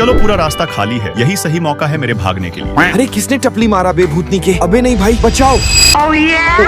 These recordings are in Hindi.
चलो पूरा रास्ता खाली है, यही सही मौका है मेरे भागने के लिए। अरे किसने टपली मारा बे भूतनी के? अबे नहीं भाई बचाओ।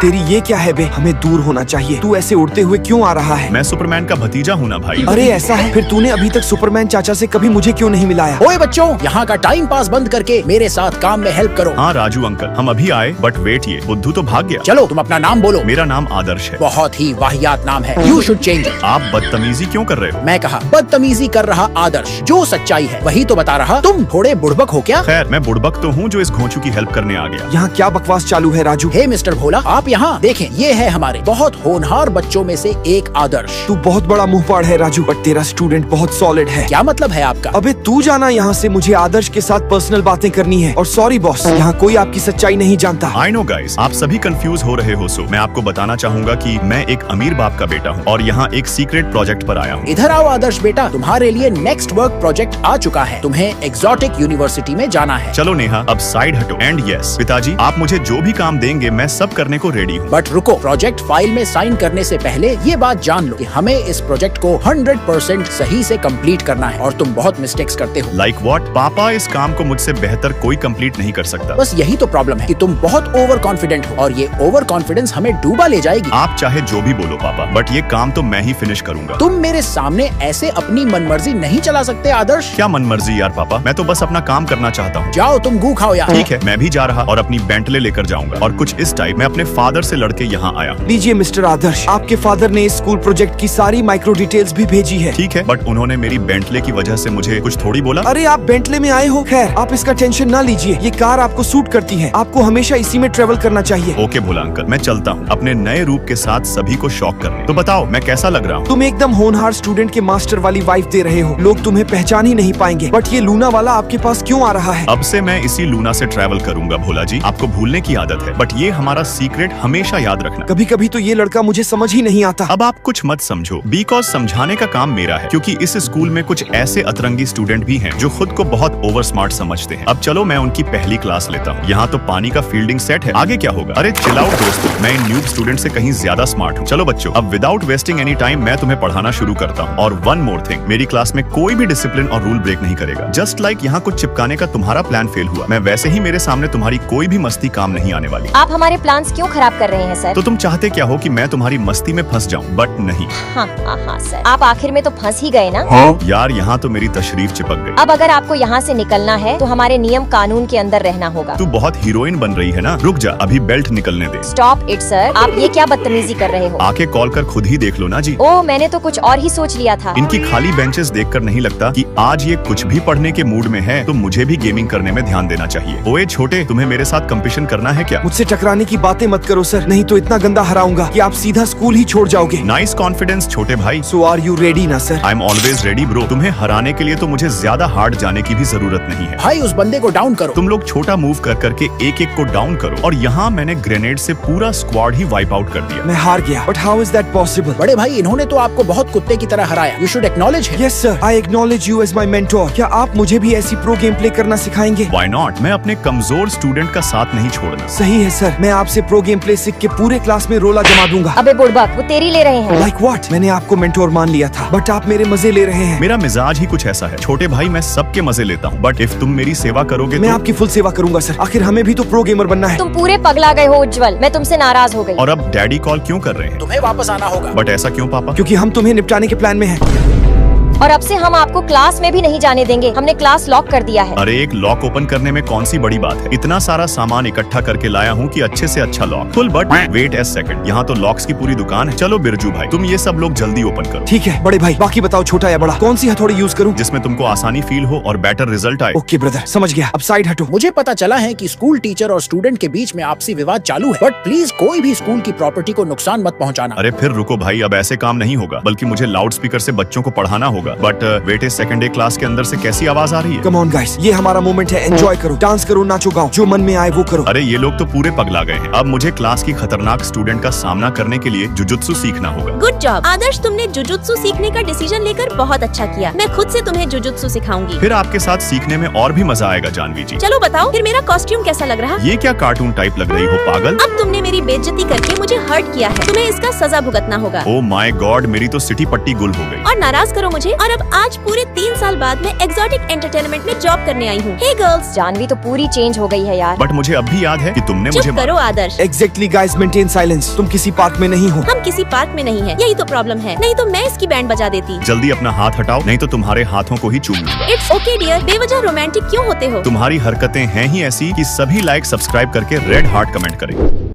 तेरी ये क्या है बे? हमें दूर होना चाहिए। तू ऐसे उड़ते हुए क्यों आ रहा है? मैं सुपरमैन का भतीजा हूँ ना भाई। अरे ऐसा है? फिर तूने अभी तक सुपरमैन चाचा से कभी मुझे क्यों नहीं मिलाया? ओए बच्चों, यहाँ का टाइम पास बंद करके मेरे साथ काम में हेल्प करो। हाँ राजू अंकल, हम अभी आए, बट वेट, ये बुद्धू तो भाग गया। चलो तुम अपना नाम बोलो। मेरा नाम आदर्श है। बहुत ही वाहियात नाम है, यू शुड चेंज इट। आप बदतमीजी क्यों कर रहे हो? मैं कहा बदतमीजी कर रहा आदर्श, जो सच्चाई है वही तो बता रहा। तुम थोड़े बुड़बक हो क्या? खैर मैं बुड़बक तो हूँ जो इस घोंचू की हेल्प करने आ गया। यहाँ क्या बकवास चालू है राजू? हे मिस्टर भोला, आप यहाँ देखें, ये है हमारे बहुत होनहार बच्चों में से एक आदर्श। तू बहुत बड़ा मुंहफाड़ है राजू, बट तेरा स्टूडेंट बहुत सॉलिड है। क्या मतलब है आपका? अबे तू जाना यहाँ से, मुझे आदर्श के साथ पर्सनल बातें करनी है। और सॉरी बॉस, यहाँ कोई आपकी सच्चाई नहीं जानता। आई नो गाइस, आप सभी कंफ्यूज हो रहे हो, सो मैं आपको बताना चाहूंगा कि मैं एक अमीर बाप का बेटा हूँ और यहाँ एक सीक्रेट प्रोजेक्ट पर आया हूँ। इधर आओ आदर्श बेटा, तुम्हारे लिए नेक्स्ट वर्क प्रोजेक्ट आ चुका है। तुम्हें एग्जॉटिक यूनिवर्सिटी में जाना है। चलो नेहा, अब साइड हटो। एंड यस पिताजी, आप मुझे जो भी काम देंगे मैं सब करने को रेडी हूँ। बट रुको, प्रोजेक्ट फाइल में साइन करने से पहले ये बात जान लो कि हमें इस प्रोजेक्ट को 100% सही से कंप्लीट करना है और तुम बहुत मिस्टेक्स करते हो। Like what? पापा, इस काम को मुझसे बेहतर कोई कंप्लीट नहीं कर सकता। बस यही तो प्रॉब्लम है कि तुम बहुत ओवर कॉन्फिडेंट हो और ये ओवर कॉन्फिडेंस हमें डूबा ले जाएगी। आप चाहे जो भी बोलो पापा, बट ये काम तो मैं ही फिनिश करूंगा। तुम मेरे सामने ऐसे अपनी मनमर्जी नहीं चला सकते आदर्श। क्या मनमर्जी यार पापा, मैं तो बस अपना काम करना चाहता हूँ। जाओ तुम गू खाओ यार। ठीक है, मैं भी जा रहा और अपनी बेंटले लेकर जाऊंगा और कुछ इस टाइप मैं अपने फादर से लड़के यहाँ आया हूँ। लीजिए मिस्टर आदर्श, आपके फादर ने इस स्कूल प्रोजेक्ट की सारी माइक्रो डिटेल्स भी भेजी है। ठीक है, बट उन्होंने मेरी बेंटले की वजह से मुझे कुछ थोड़ी बोला। अरे आप बेंटले में आए हो, खैर आप इसका टेंशन ना लीजिए, ये कार आपको सूट करती है, आपको हमेशा इसी में ट्रेवल करना चाहिए। ओके भोला अंकल, मैं चलता हूँ अपने नए रूप के साथ सभी को शॉक करने। तो बताओ मैं कैसा लग रहा हूँ? तुम एकदम होनहार स्टूडेंट के मास्टर वाली वाइफ दे रहे हो, लोग तुम्हें पहचान ही नहीं पाएंगे। बट ये लूना वाला आपके पास क्यों आ रहा है? अब से मैं इसी लूना से ट्रैवल करूंगा भोला जी, आपको भूलने की आदत है, बट ये हमारा सीक्रेट हमेशा याद रखना। कभी कभी तो ये लड़का मुझे समझ ही नहीं आता। अब आप कुछ मत समझो, बिकॉज समझाने का काम मेरा है, क्योंकि इस स्कूल में कुछ ऐसे अतरंगी स्टूडेंट भी हैं जो खुद को बहुत ओवर स्मार्ट समझते हैं। अब चलो मैं उनकी पहली क्लास लेता हूँ। यहाँ तो पानी का फील्डिंग सेट है, आगे क्या होगा? अरे चिल आउट दोस्तों, मैं इन न्यूब स्टूडेंट से कहीं ज्यादा स्मार्ट हूँ। चलो बच्चों, अब विदाउट वेस्टिंग एनी टाइम मैं तुम्हें पढ़ाना शुरू करता हूँ। और वन मोर थिंग, मेरी क्लास में कोई भी डिसिप्लिन और रूल ब्रेक नहीं करेगा। जस्ट लाइक यहाँ कुछ चिपकाने का तुम्हारा प्लान फेल हुआ, मैं वैसे ही मेरे सामने तुम्हारी कोई भी मस्ती काम नहीं आने वाली। आप हमारे प्लान्स क्यों खराब कर रहे हैं सर? तो तुम चाहते क्या हो कि मैं तुम्हारी मस्ती में फंस जाऊं, बट नहीं। हाँ सर, आप आखिर में तो फंस ही गए ना। यार यहाँ तो मेरी तशरीफ चिपक गई। अब अगर आपको यहाँ से निकलना है तो हमारे नियम कानून के अंदर रहना होगा। तू बहुत हीरोइन बन रही है ना, रुक जा, अभी बेल्ट निकलने दे। स्टॉप इट सर, आप ये क्या बदतमीजी कर रहे हो? आके कॉल कर खुद ही देख लो ना जी। ओह, मैंने तो कुछ और ही सोच लिया था। इनकी खाली बेंचेस देखकर नहीं लगता कि आज ये कुछ भी पढ़ने के मूड में है, तो मुझे भी गेमिंग करने में ध्यान देना चाहिए। ओए छोटे, तुम्हें मेरे साथ कंपटीशन करना है क्या? मुझसे टकराने की बातें मत करो सर, नहीं तो इतना गंदा हराऊंगा कि आप सीधा स्कूल ही छोड़ जाओगे। नाइस कॉन्फिडेंस छोटे भाई। सो आर यू रेडी ना sir? I am always ready bro. तुम्हें हराने के लिए तो मुझे ज्यादा हार्ड जाने की भी जरूरत नहीं है। भाई उस बंदे को डाउन करो। तुम लोग छोटा मूव कर करके एक एक को डाउन करो, और यहाँ मैंने ग्रेनेड से पूरा स्क्वाड ही वाइप आउट कर दिया। मैं हार गया, but how is that possible? बड़े भाई, इन्होंने तो आपको बहुत कुत्ते की तरह हराया। You should acknowledge him. Yes sir, I acknowledge you as my mentor. क्या आप मुझे भी ऐसी प्रो गेम प्ले करना सिखाएंगे? व्हाई नॉट, मैं अपने कमजोर स्टूडेंट का साथ नहीं छोड़ना। सही है सर, मैं आपसे प्रो गेम प्ले सीख के पूरे क्लास में रोला जमा दूंगा। अबे बुड़बक, वो तेरी ले रहे हैं। Like what? मैंने आपको मेंटोर मान लिया था, बट आप मेरे मजे ले रहे हैं। मेरा मिजाज ही कुछ ऐसा है छोटे भाई, मैं सबके मजे लेता हूँ, बट इफ तुम मेरी सेवा करोगे मैं तो... आपकी फुल सेवा करूंगा सर, आखिर हमें भी तो प्रो गेमर बनना है। तुम पूरे पगला गए हो उज्जवल, मैं तुमसे नाराज हो गई। और अब डैडी कॉल क्यों कर रहे हैं? तुम्हें वापस आना होगा। बट ऐसा क्यों पापा? क्योंकि हम तुम्हें निपटाने के प्लान में हैं। और अब से हम आपको क्लास में भी नहीं जाने देंगे, हमने क्लास लॉक कर दिया है। अरे एक लॉक ओपन करने में कौन सी बड़ी बात है? इतना सारा सामान इकट्ठा करके लाया हूँ कि अच्छे से अच्छा lock full, but wait a second, यहाँ तो लॉक्स की पूरी दुकान है। चलो बिरजू भाई, तुम ये सब लोग जल्दी ओपन करो। ठीक है बड़े भाई, बाकी बताओ छोटा या बड़ा, कौन सी हथौड़ी यूज करूँ जिसमें तुमको आसानी फील हो और बेटर रिजल्ट आए। ओके ब्रदर, समझ गया, अब साइड हटो। मुझे पता चला है कि स्कूल टीचर और स्टूडेंट के बीच में आपसी विवाद चालू है, बट प्लीज कोई भी स्कूल की प्रॉपर्टी को नुकसान मत पहुंचाना। अरे फिर रुको भाई, अब ऐसे काम नहीं होगा, बल्कि मुझे लाउड स्पीकर से बच्चों को पढ़ाना होगा। But wait second day class के अंदर से कैसी आवाज आ रही है? कम ऑन गाइस, ये हमारा मोमेंट है, एंजॉय करो, डांस करो, नाचो गाओ, जो मन में आए वो करो। अरे ये लोग तो पूरे पगला गए हैं। अब मुझे क्लास की खतरनाक स्टूडेंट का सामना करने के लिए जुजुत्सु सीखना होगा। गुड जॉब आदर्श, तुमने जुजुत्सु सीखने का डिसीजन लेकर बहुत अच्छा किया। मैं खुद से तुम्हें जुजुत्सु सिखाऊंगी। फिर आपके साथ सीखने में और भी मजा आएगा जानवी जी। चलो बताओ फिर मेरा कॉस्ट्यूम कैसा लग रहा? ये क्या कार्टून टाइप लग रही हो पागल? अब तुमने मेरी बेइज्जती करके मुझे हर्ट किया है, तुम्हें इसका सजा भुगतना होगा। ओ माय गॉड, मेरी तो सिटी पट्टी गुल हो गई। और नाराज करो मुझे, और अब आज पूरे 3 साल बाद मैं एक्सोटिक एंटरटेनमेंट में जॉब करने आई हूँ। हे गर्ल्स, जानवी तो पूरी चेंज हो गई है यार। बट मुझे अब भी याद है कि तुमने मुझे चुप करो Adarsh. Exactly guys, maintain silence. तुम किसी पार्क में नहीं हो। हम किसी पार्क में नहीं है, यही तो प्रॉब्लम है। नहीं तो मैं इसकी बैंड बजा देती। जल्दी अपना हाथ हटाओ, नहीं तो तुम्हारे हाथों को ही चूम लूंगा। इट्स ओके डियर, बेवजह रोमांटिक क्यों होते हो? तुम्हारी हरकतें हैं ही ऐसी कि सभी लाइक सब्सक्राइब करके रेड हार्ट कमेंट करें।